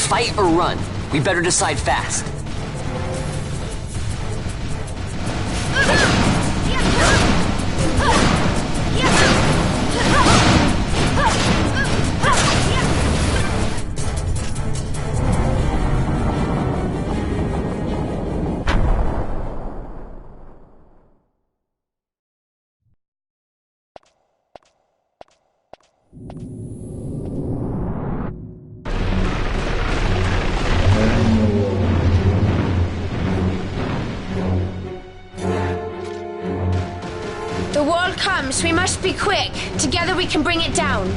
Fight or run? We better decide fast. The wall comes. We must be quick. Together we can bring it down.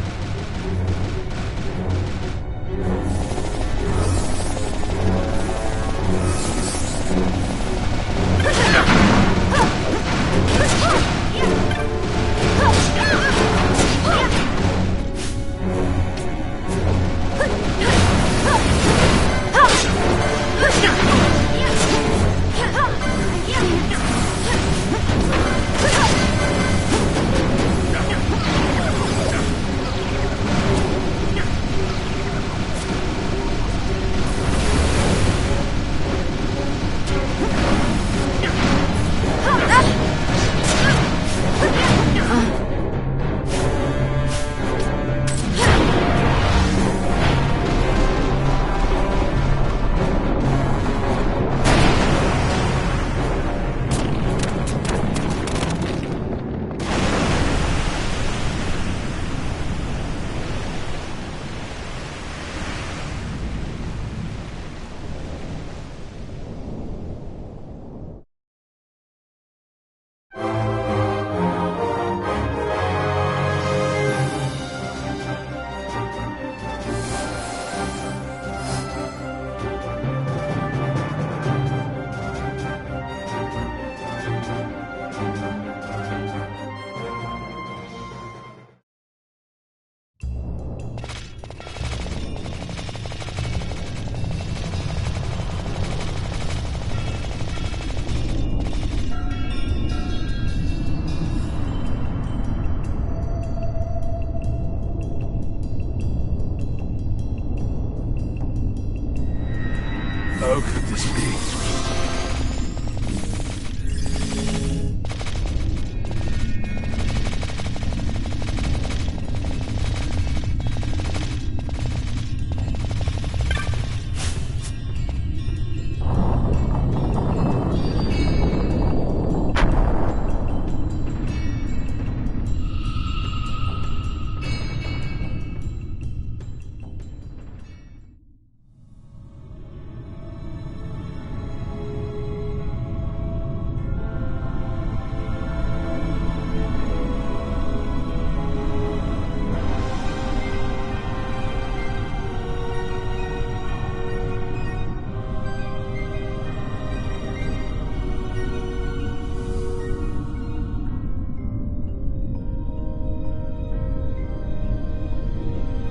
How could this be?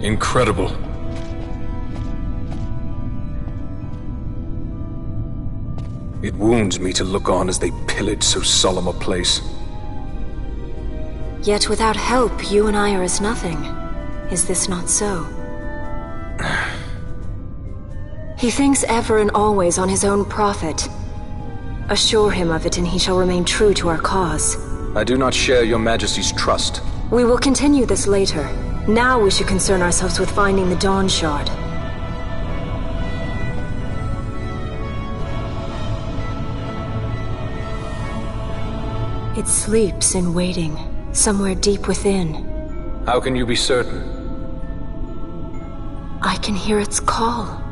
Incredible. It wounds me to look on as they pillage so solemn a place. Yet without help, you and I are as nothing. Is this not so? He thinks ever and always on his own profit. Assure him of it and he shall remain true to our cause. I do not share your Majesty's trust. We will continue this later. Now we should concern ourselves with finding the Dawn Shard. It sleeps in waiting, somewhere deep within. How can you be certain? I can hear its call.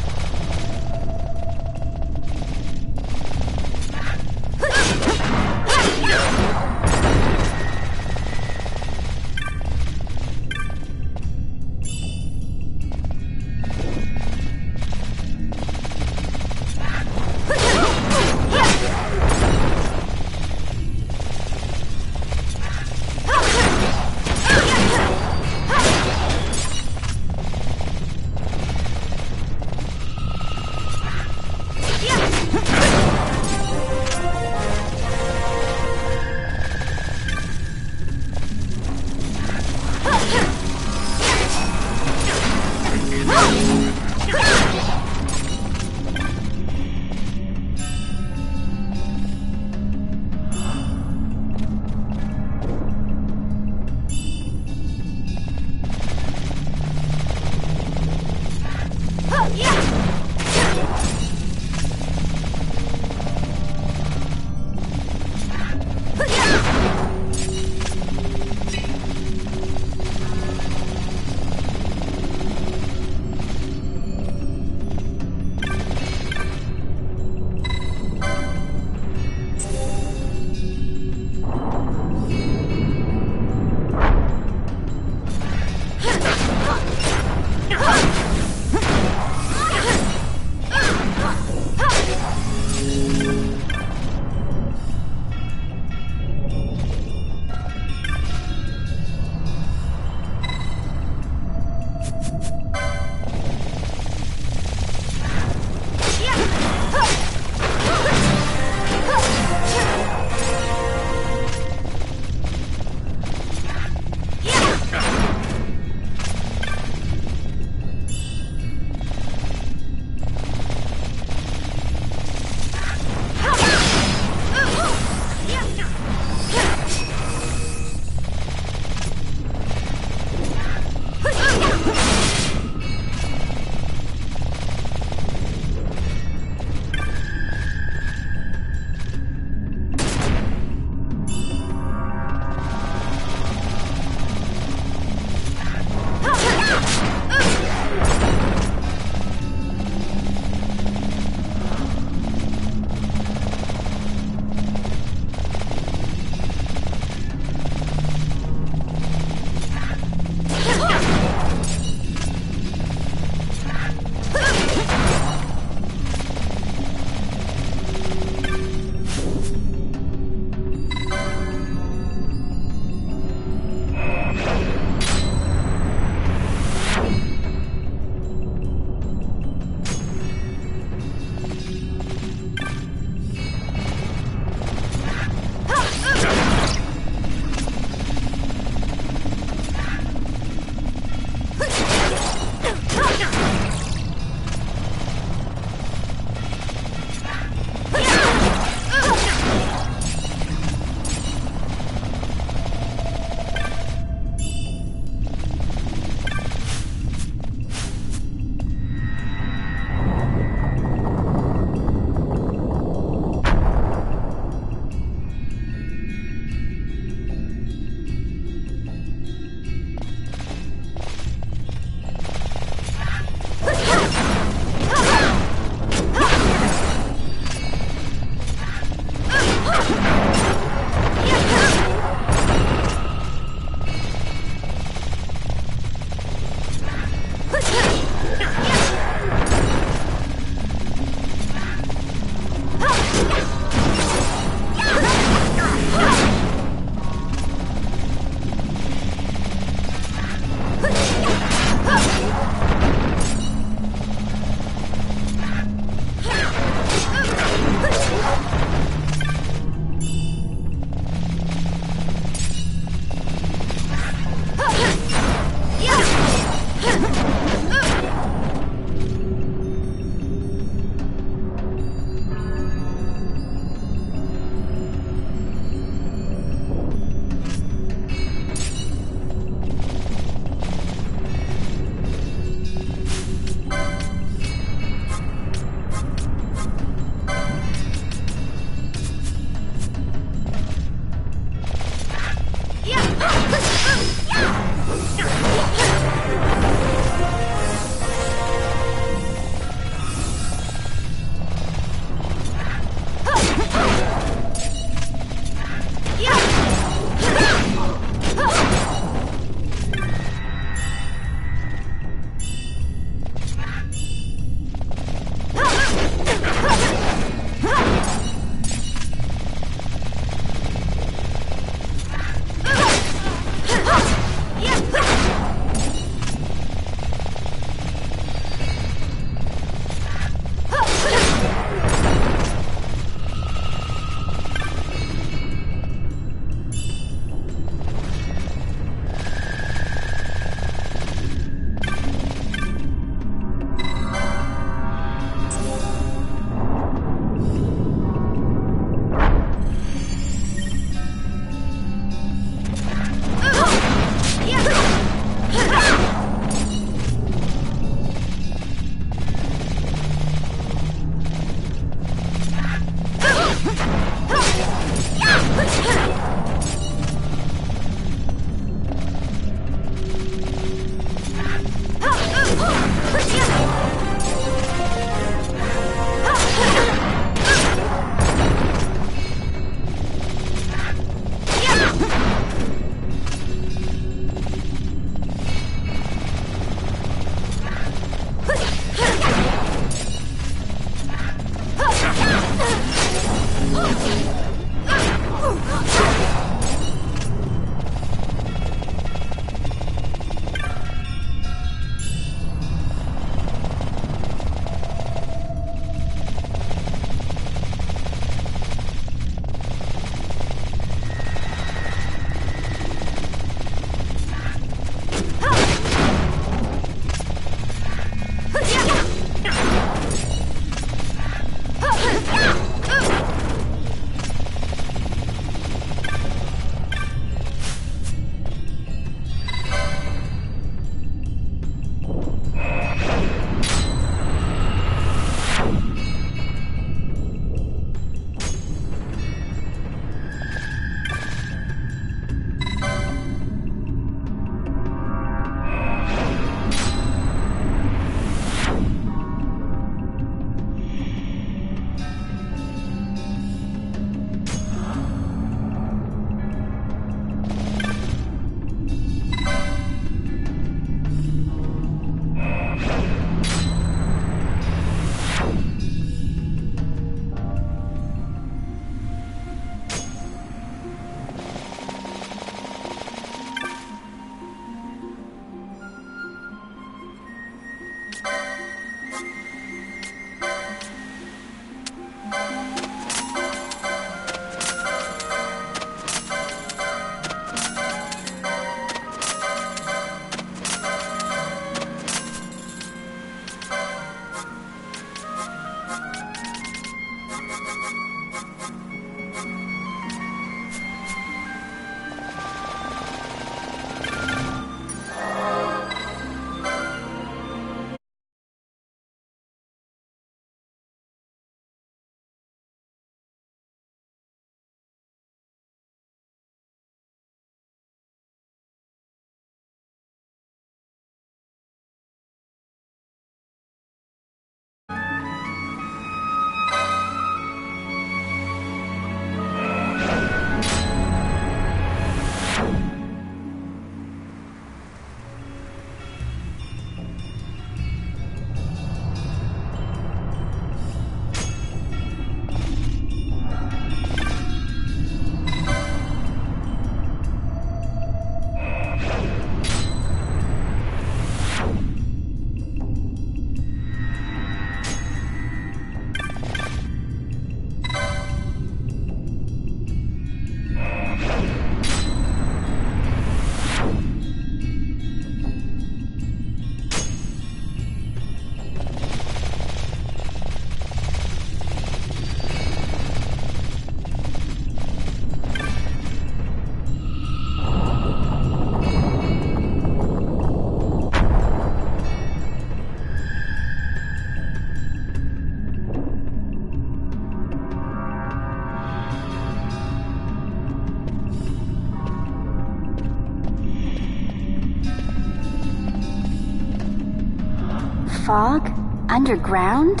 fog? Underground?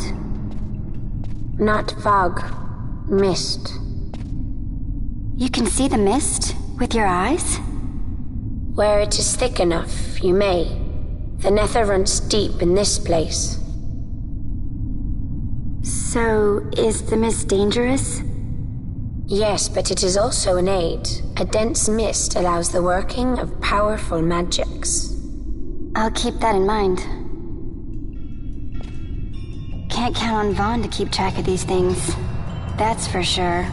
Not fog. Mist. You can see the mist with your eyes? Where it is thick enough, you may. The nether runs deep in this place. So, is the mist dangerous? Yes, but it is also an aid. A dense mist allows the working of powerful magics. I'll keep that in mind. Can't count on Vaughn to keep track of these things. That's for sure.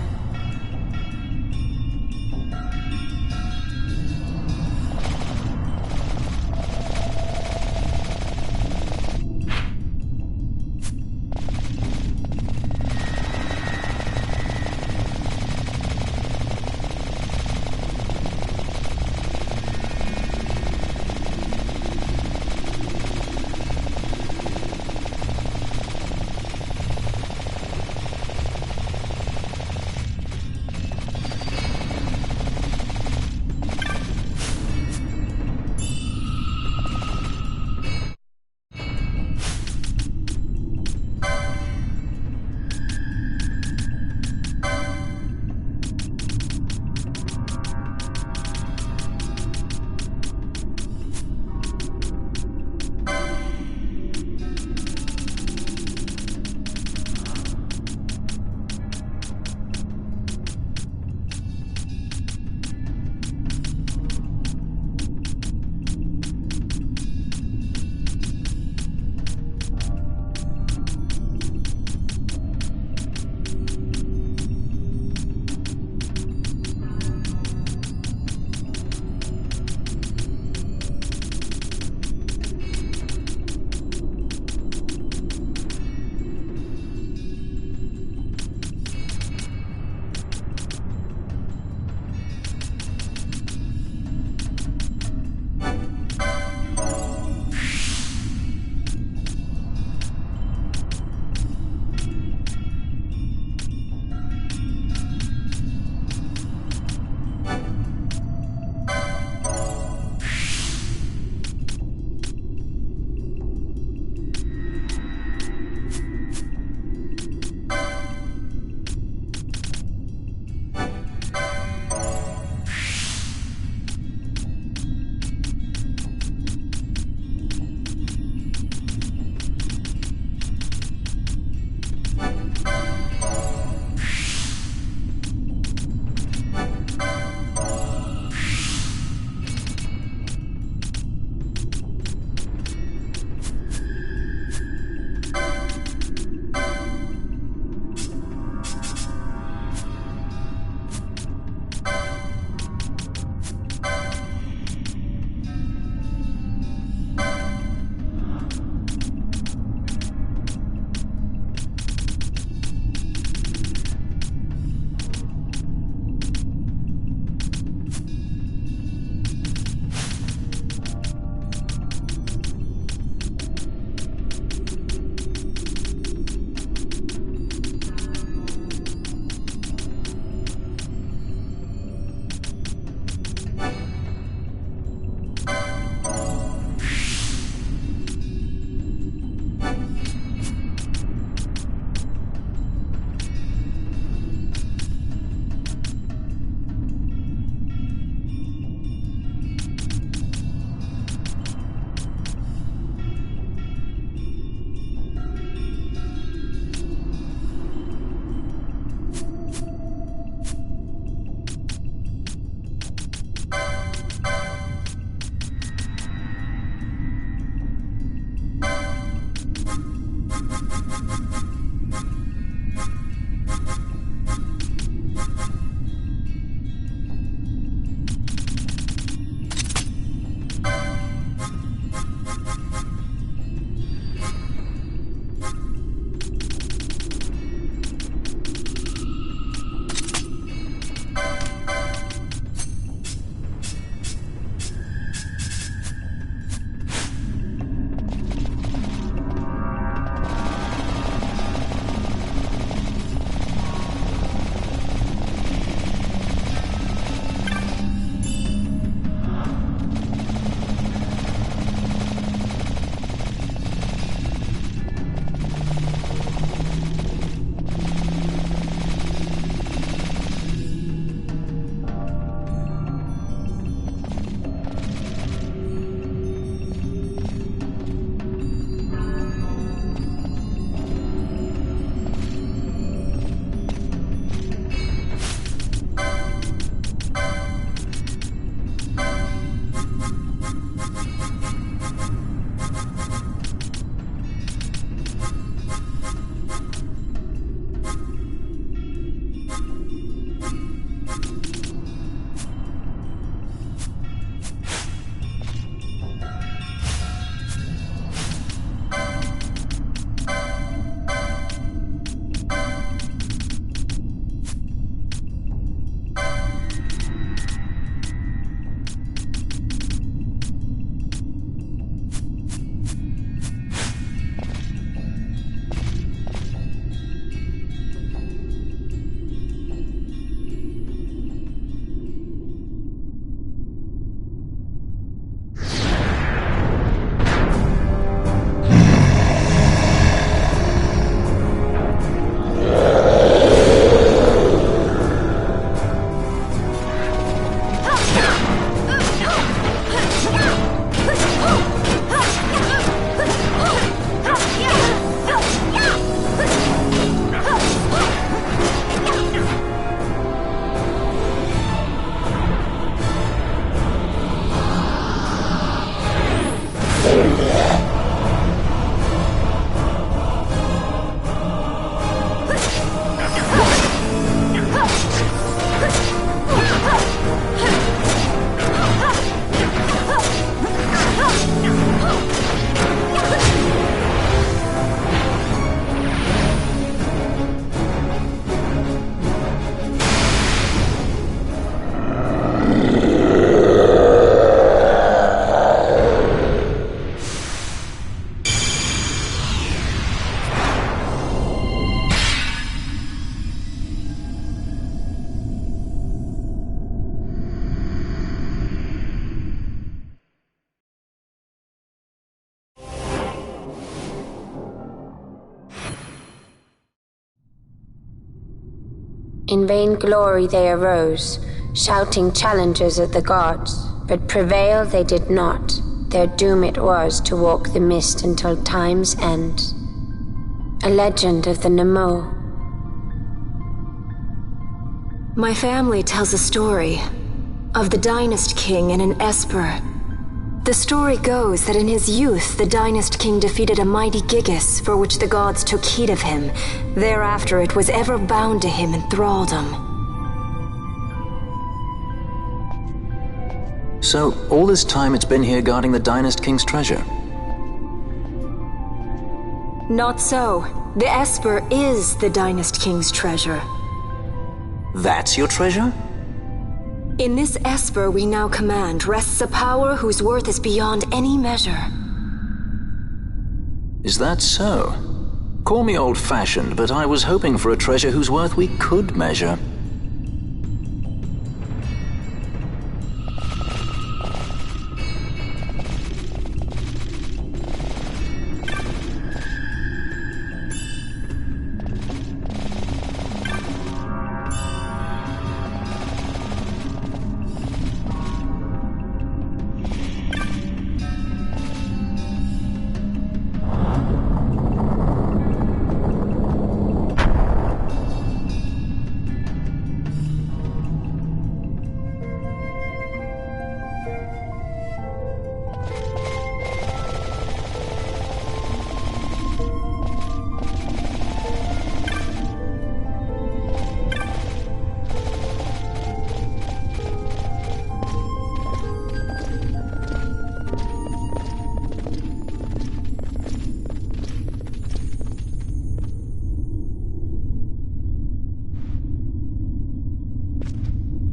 In vain glory they arose, shouting challenges at the gods, but prevail they did not. Their doom it was to walk the mist until time's end. A legend of the Nemo. My family tells a story of the Dynast King and an Esper. The story goes that in his youth, the Dynast King defeated a mighty Gigas, for which the gods took heed of him. Thereafter, it was ever bound to him in thraldom. So, all this time it's been here guarding the Dynast King's treasure? Not so. The Esper is the Dynast King's treasure. That's your treasure? In this Esper we now command rests a power whose worth is beyond any measure. Is that so? Call me old-fashioned, but I was hoping for a treasure whose worth we could measure.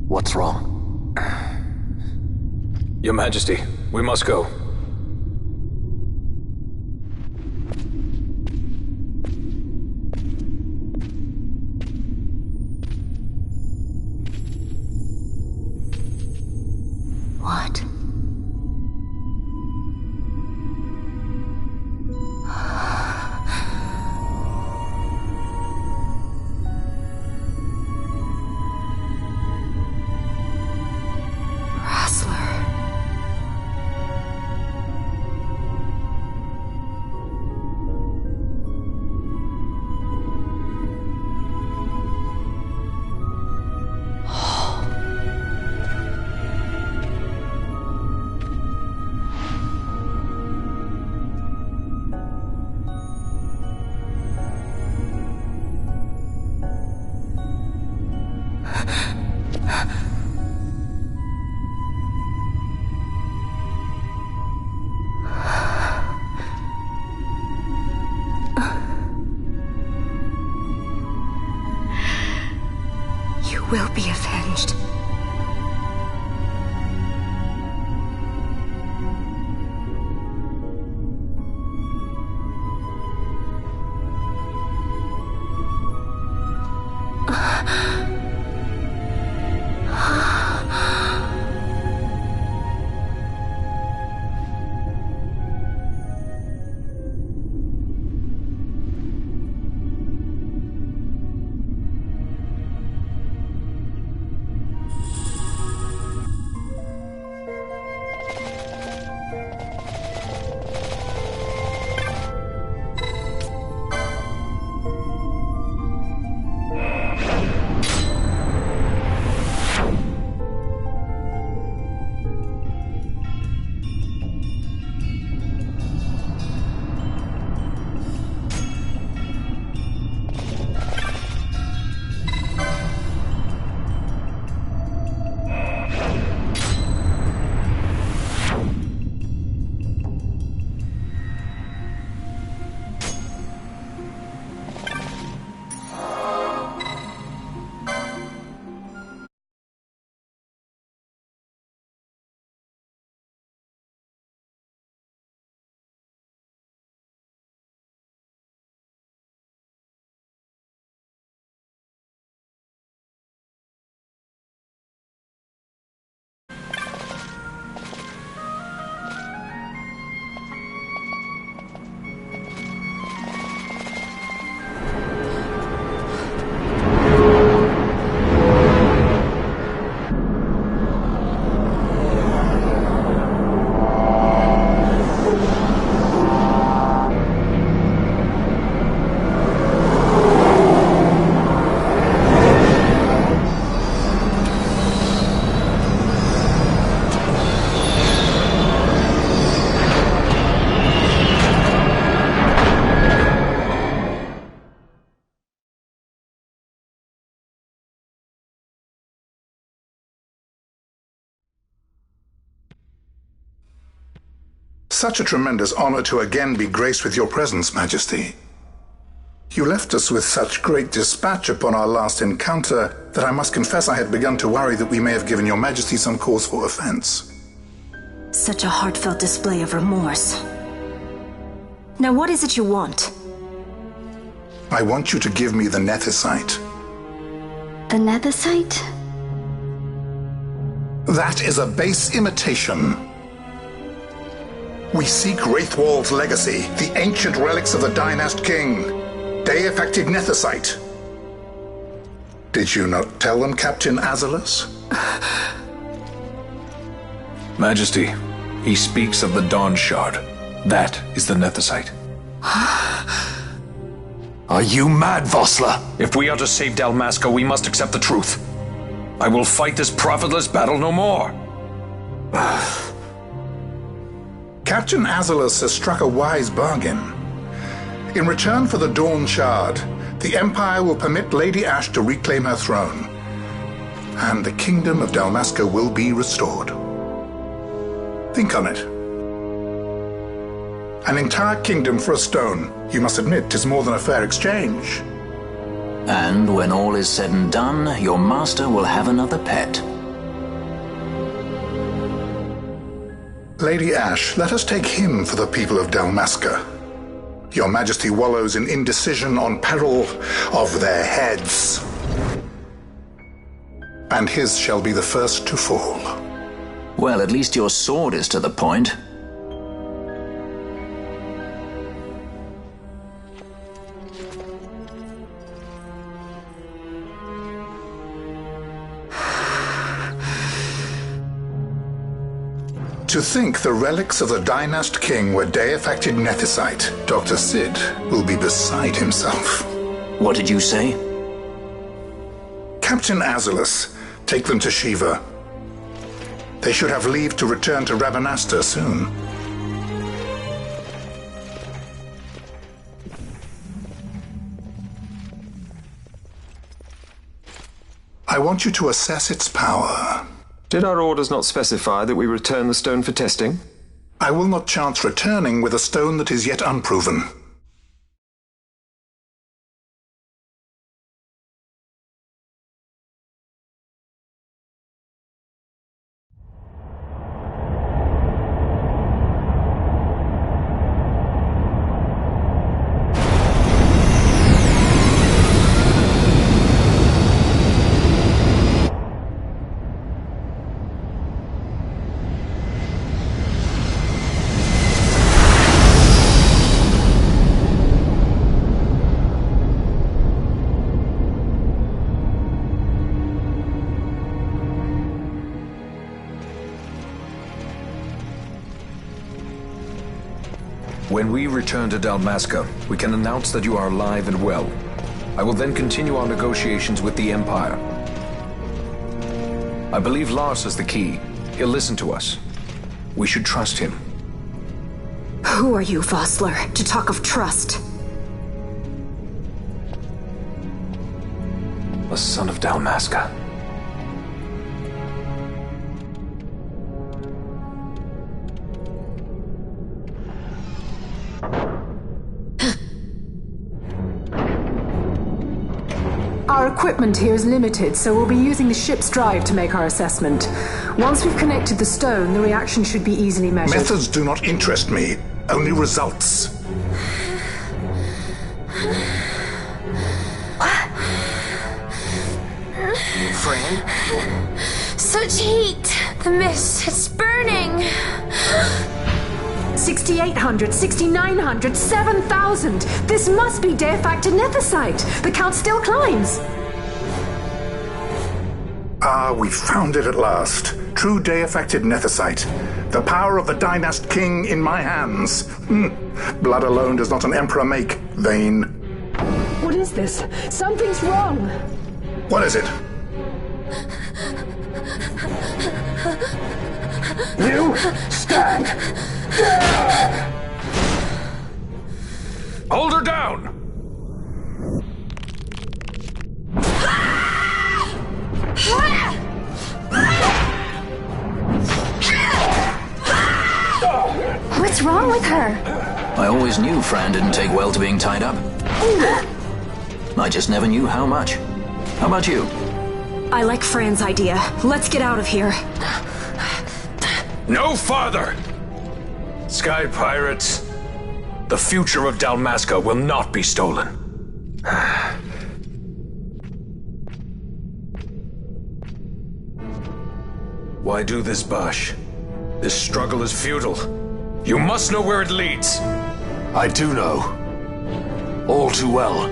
What's wrong? Your Majesty, we must go. What? Will be avenged. Such a tremendous honor to again be graced with your presence, Majesty. You left us with such great dispatch upon our last encounter that I must confess I had begun to worry that we may have given your Majesty some cause for offense. Such a heartfelt display of remorse. Now what is it you want? I want you to give me the Nethicite. The Nethicite? That is a base imitation. We seek Wraithwald's legacy, the ancient relics of the Dynast King. Day-affected Nethicite. Did you not tell them, Captain Azalus? Majesty, he speaks of the Dawn Shard. That is the Nethicite. Are you mad, Vossler? If we are to save Dalmasca, we must accept the truth. I will fight this profitless battle no more. Captain Azalus has struck a wise bargain. In return for the Dawn Shard, the Empire will permit Lady Ash to reclaim her throne, and the Kingdom of Dalmasca will be restored. Think on it. An entire kingdom for a stone. You must admit 'tis more than a fair exchange. And when all is said and done, your master will have another pet. Lady Ash, let us take him for the people of Dalmasca. Your Majesty wallows in indecision on peril of their heads. And his shall be the first to fall. Well, at least your sword is to the point. To think the relics of the Dynast King were day-affected Nethicite, Dr. Sid will be beside himself. What did you say? Captain Azalus, take them to Shiva. They should have leave to return to Rabanasta soon. I want you to assess its power. Did our orders not specify that we return the stone for testing? I will not chance returning with a stone that is yet unproven. When we return to Dalmasca, we can announce that you are alive and well. I will then continue our negotiations with the Empire. I believe Lars has the key. He'll listen to us. We should trust him. Who are you, Vossler, to talk of trust? A son of Dalmasca. Our equipment here is limited, so we'll be using the ship's drive to make our assessment. Once we've connected the stone, the reaction should be easily measured. Methods do not interest me, only results. Friend? Such heat! The mist, it's burning! 6,800, 6,900, 7,000! This must be day-affected Nethicite! The count still climbs! Ah, we found it at last. True day-affected Nethicite. The power of the Dynast King in my hands. Blood alone does not an emperor make, vain. What is this? Something's wrong! What is it? You stand! Hold her down! What's wrong with her? I always knew Fran didn't take well to being tied up. I just never knew how much. How about you? I like Fran's idea. Let's get out of here. No farther! Sky Pirates, the future of Dalmasca will not be stolen. Why do this, Bash? This struggle is futile. You must know where it leads. I do know. All too well.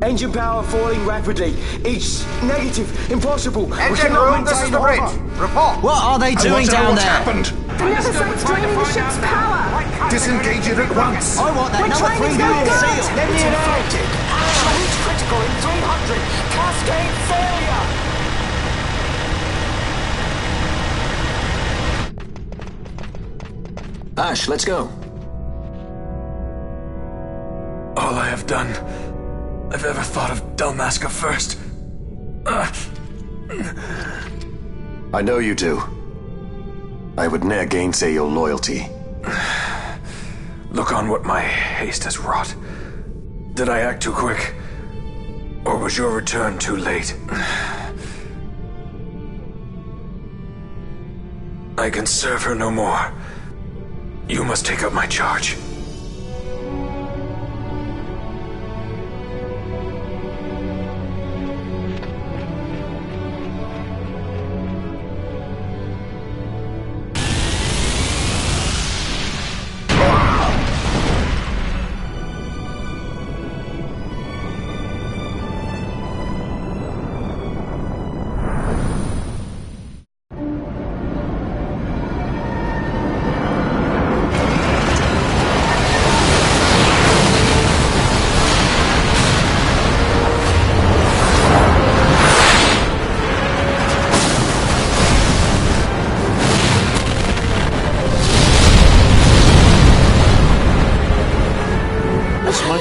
Engine power falling rapidly. It's negative. Impossible. Engine room, this is the bridge. Report. What are they doing down there? Happened? The Neversite's draining the ship's power. Disengage it at once. I want that We're number trying to 3 go unit good. seal. Let me in out. Absolute critical in 300. Cascade failure. Ash, let's go. All I have done, I've ever thought of Dalmasca first. I know you do. I would ne'er gainsay your loyalty. Look on what my haste has wrought. Did I act too quick? Or was your return too late? I can serve her no more. You must take up my charge.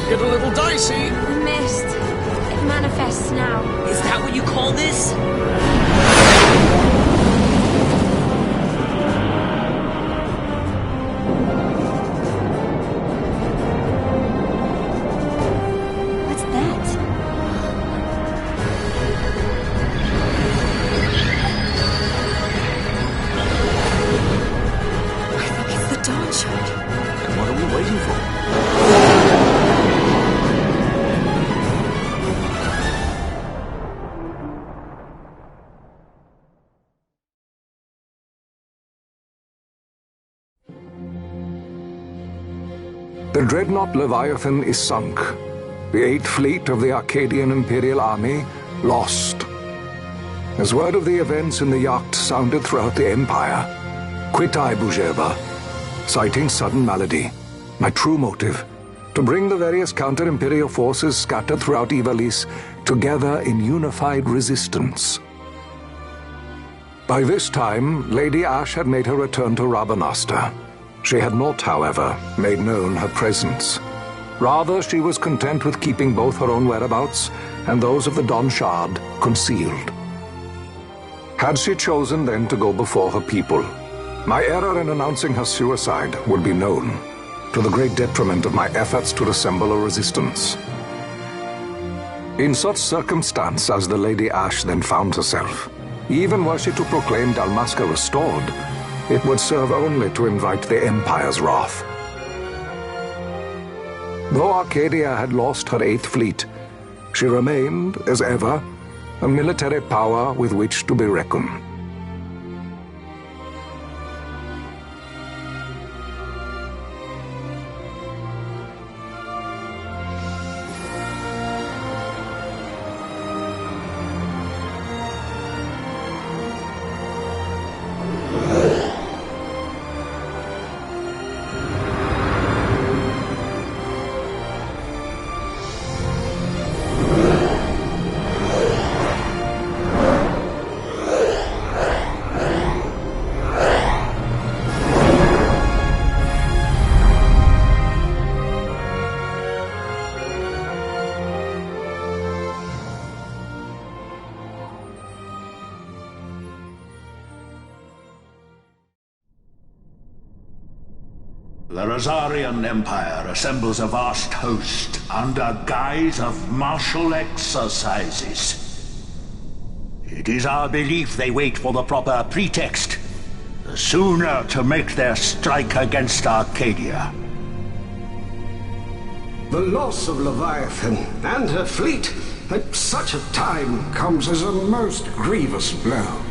Get a little dicey. The mist. It manifests now. Is that what you call this? What's that? I think it's the Dawn Shard. And what are we waiting for? The dreadnought Leviathan is sunk. The 8th Fleet of the Arcadian Imperial Army lost. As word of the events in the yacht sounded throughout the Empire, quit I Bujeva, citing sudden malady. My true motive, to bring the various counter-imperial forces scattered throughout Ivalice together in unified resistance. By this time, Lady Ash had made her return to Rabanasta. She had not, however, made known her presence. Rather, she was content with keeping both her own whereabouts and those of the Dawn Shard concealed. Had she chosen then to go before her people, my error in announcing her suicide would be known, to the great detriment of my efforts to assemble a resistance. In such circumstance as the Lady Ash then found herself, even were she to proclaim Dalmasca restored, it would serve only to invite the Empire's wrath. Though Arcadia had lost her 8th Fleet, she remained, as ever, a military power with which to be reckoned. The Rosarian Empire assembles a vast host under guise of martial exercises. It is our belief they wait for the proper pretext, the sooner to make their strike against Arcadia. The loss of Leviathan and her fleet at such a time comes as a most grievous blow.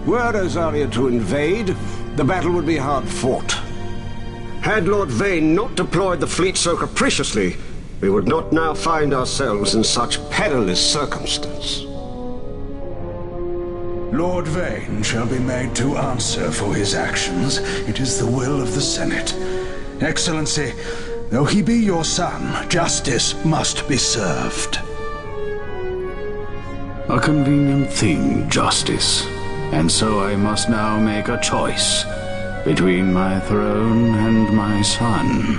Were Rosaria to invade, the battle would be hard fought. Had Lord Vane not deployed the fleet so capriciously, we would not now find ourselves in such perilous circumstance. Lord Vane shall be made to answer for his actions. It is the will of the Senate. Excellency, though he be your son, justice must be served. A convenient thing, justice. And so I must now make a choice between my throne and my son.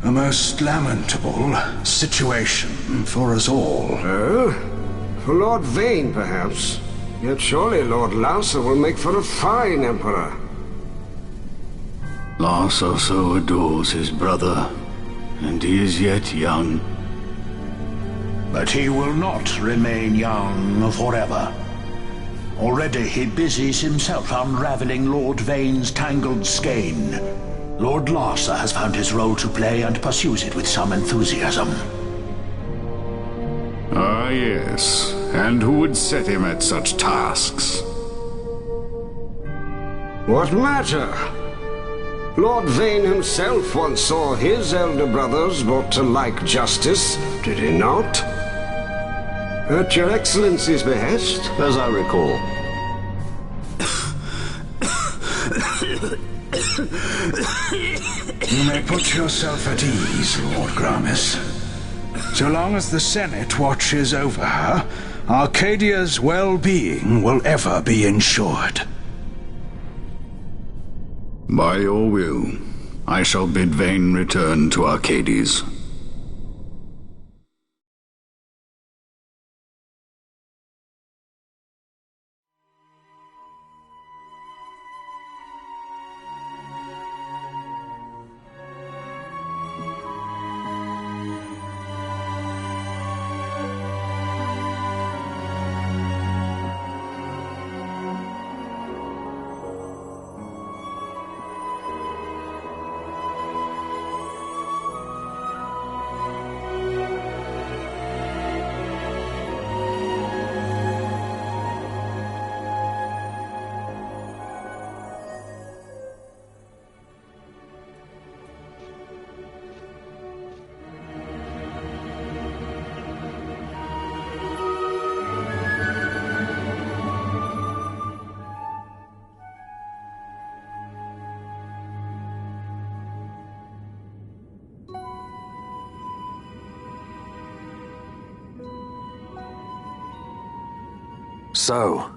A most lamentable situation for us all. Oh? For Lord Vane, perhaps. Yet surely Lord Lauser will make for a fine emperor. Lauser so adores his brother, and he is yet young. But he will not remain young forever. Already he busies himself unraveling Lord Vane's tangled skein. Lord Larsa has found his role to play and pursues it with some enthusiasm. Ah, yes. And who would set him at such tasks? What matter? Lord Vane himself once saw his elder brothers brought to like justice, did he not? At your Excellency's behest? As I recall. You may put yourself at ease, Lord Gramis. So long as the Senate watches over her, Arcadia's well-being will ever be ensured. By your will, I shall bid Vane return to Arcades. So,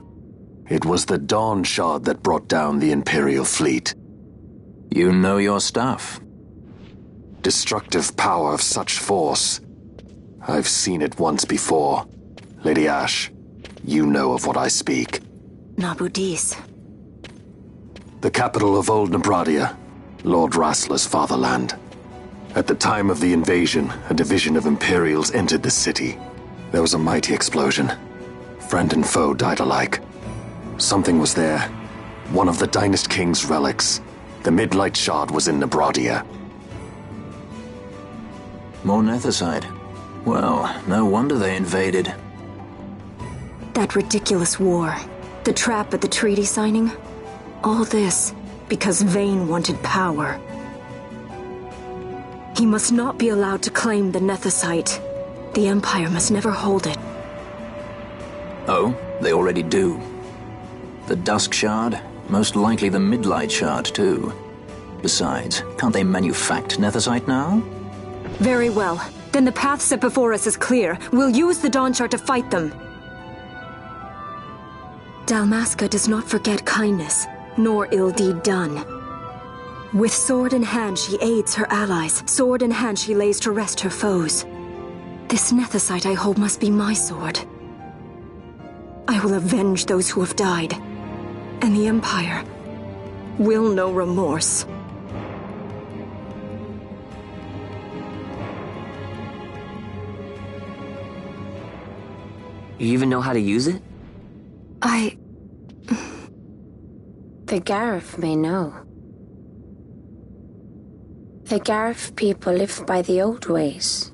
it was the Dawn Shard that brought down the Imperial fleet. You know your stuff. Destructive power of such force. I've seen it once before. Lady Ash, you know of what I speak. Nabudis. The capital of Old Nebradia, Lord Rassler's fatherland. At the time of the invasion, a division of Imperials entered the city. There was a mighty explosion. Friend and foe died alike. Something was there. One of the Dynast King's relics. The Midlight Shard was in Nebradia. More Nethicite. Well, no wonder they invaded. That ridiculous war. The trap at the treaty signing. All this because Vane wanted power. He must not be allowed to claim the Nethicite. The Empire must never hold it. Oh, they already do. The Dusk Shard, most likely the Midlight Shard too. Besides, can't they manufacture Nethicite now? Very well. Then the path set before us is clear. We'll use the Dawn Shard to fight them. Dalmasca does not forget kindness, nor ill deed done. With sword in hand, she aids her allies. Sword in hand, she lays to rest her foes. This Nethicite I hold must be my sword. I will avenge those who have died. And the Empire will know remorse. You even know how to use it? The Garif may know. The Garif people live by the old ways.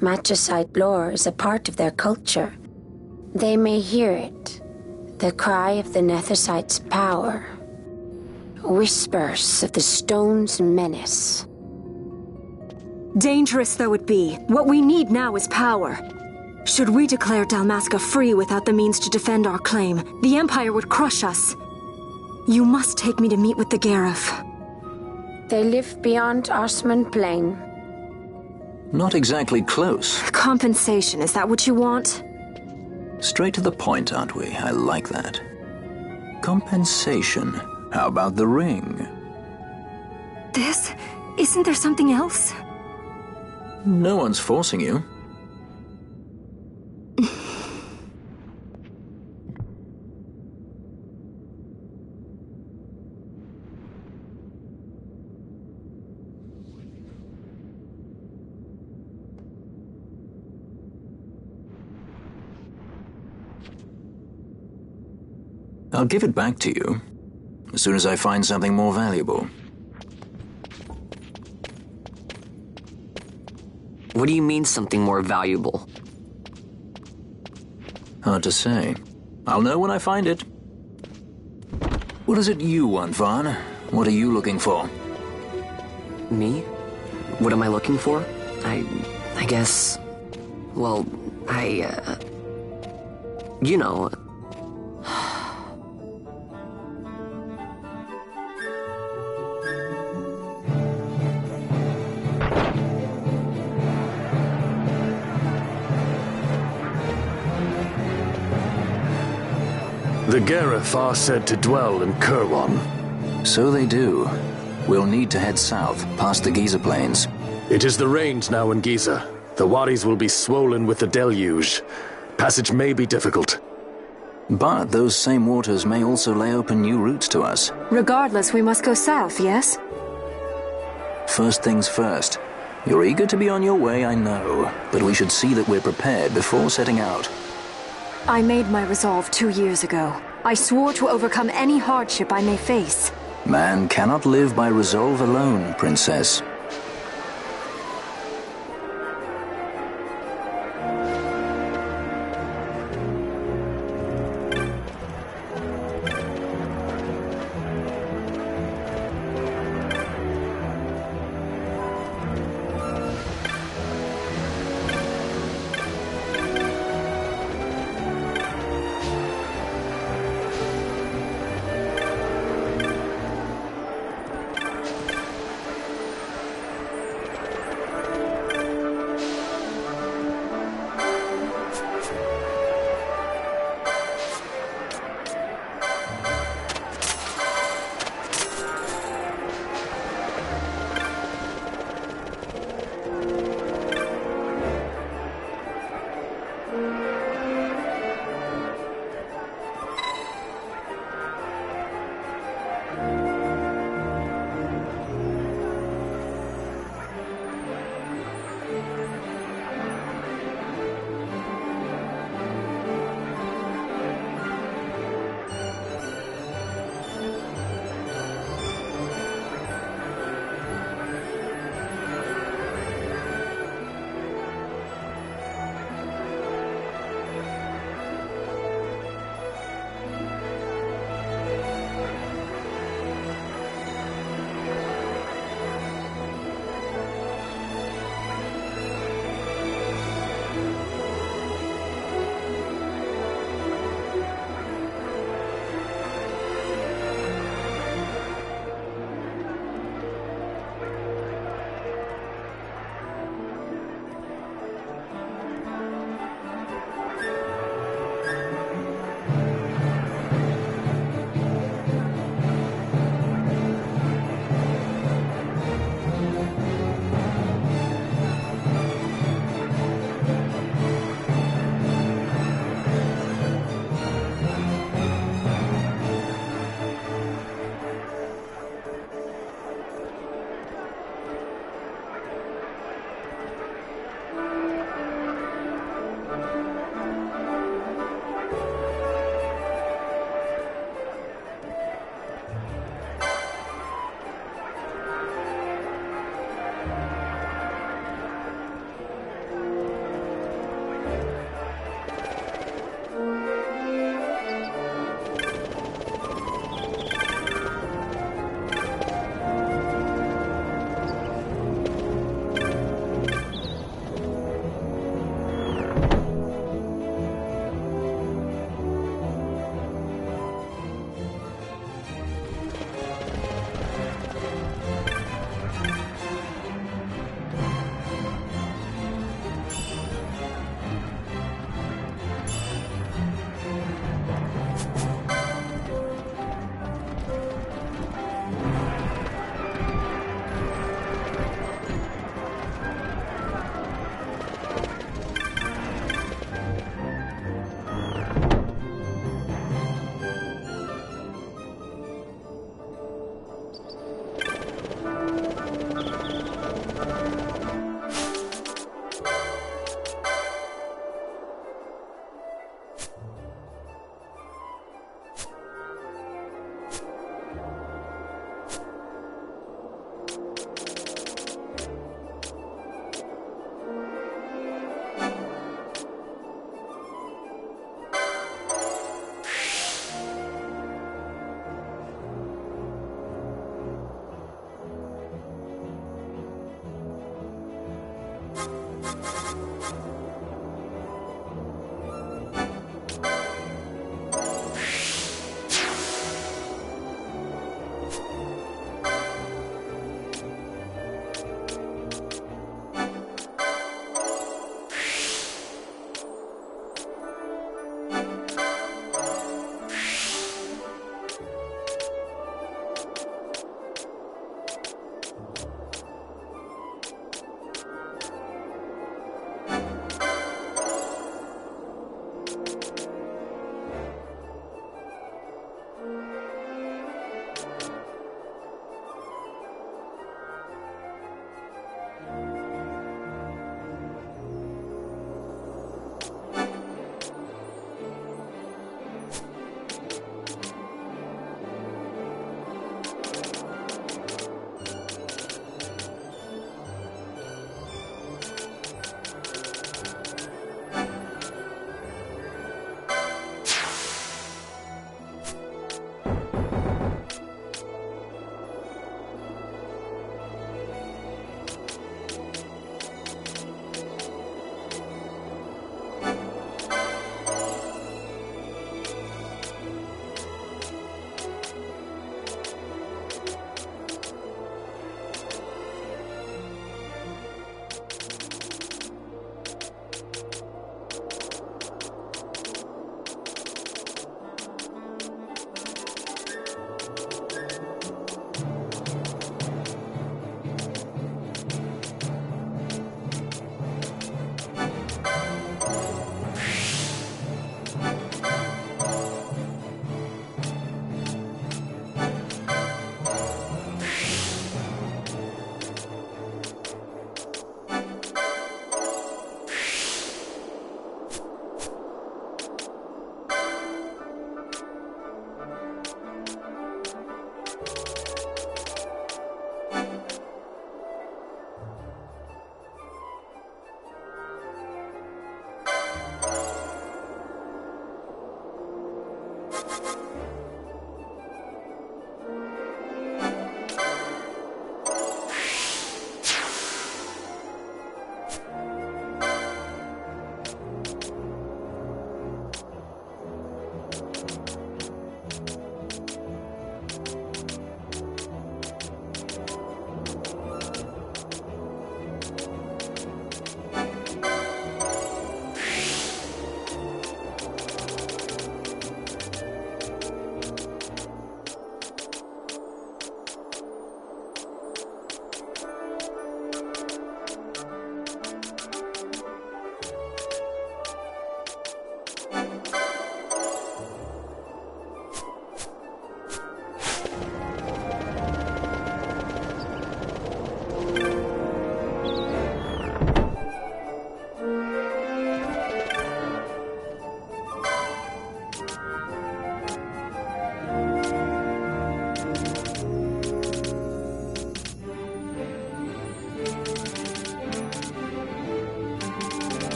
Magicite lore is a part of their culture. They may hear it, the cry of the Nethicite's power. Whispers of the stone's menace. Dangerous though it be, what we need now is power. Should we declare Dalmasca free without the means to defend our claim, the Empire would crush us. You must take me to meet with the Garif. They live beyond Osman Plain. Not exactly close. Compensation, is that what you want? Straight to the point, aren't we? I like that. Compensation. How about the ring? This? Isn't there something else? No one's forcing you. I'll give it back to you as soon as I find something more valuable. What do you mean something more valuable? Hard to say. I'll know when I find it. What is it you want, Vaughn? What are you looking for? Me? What am I looking for? I guess... Well, you know... The Garif are said to dwell in Kirwan. So they do. We'll need to head south, past the Giza Plains. It is the rains now in Giza. The wadis will be swollen with the deluge. Passage may be difficult. But those same waters may also lay open new routes to us. Regardless, we must go south, yes? First things first. You're eager to be on your way, I know. But we should see that we're prepared before setting out. I made my resolve 2 years ago. I swore to overcome any hardship I may face. Man cannot live by resolve alone, Princess.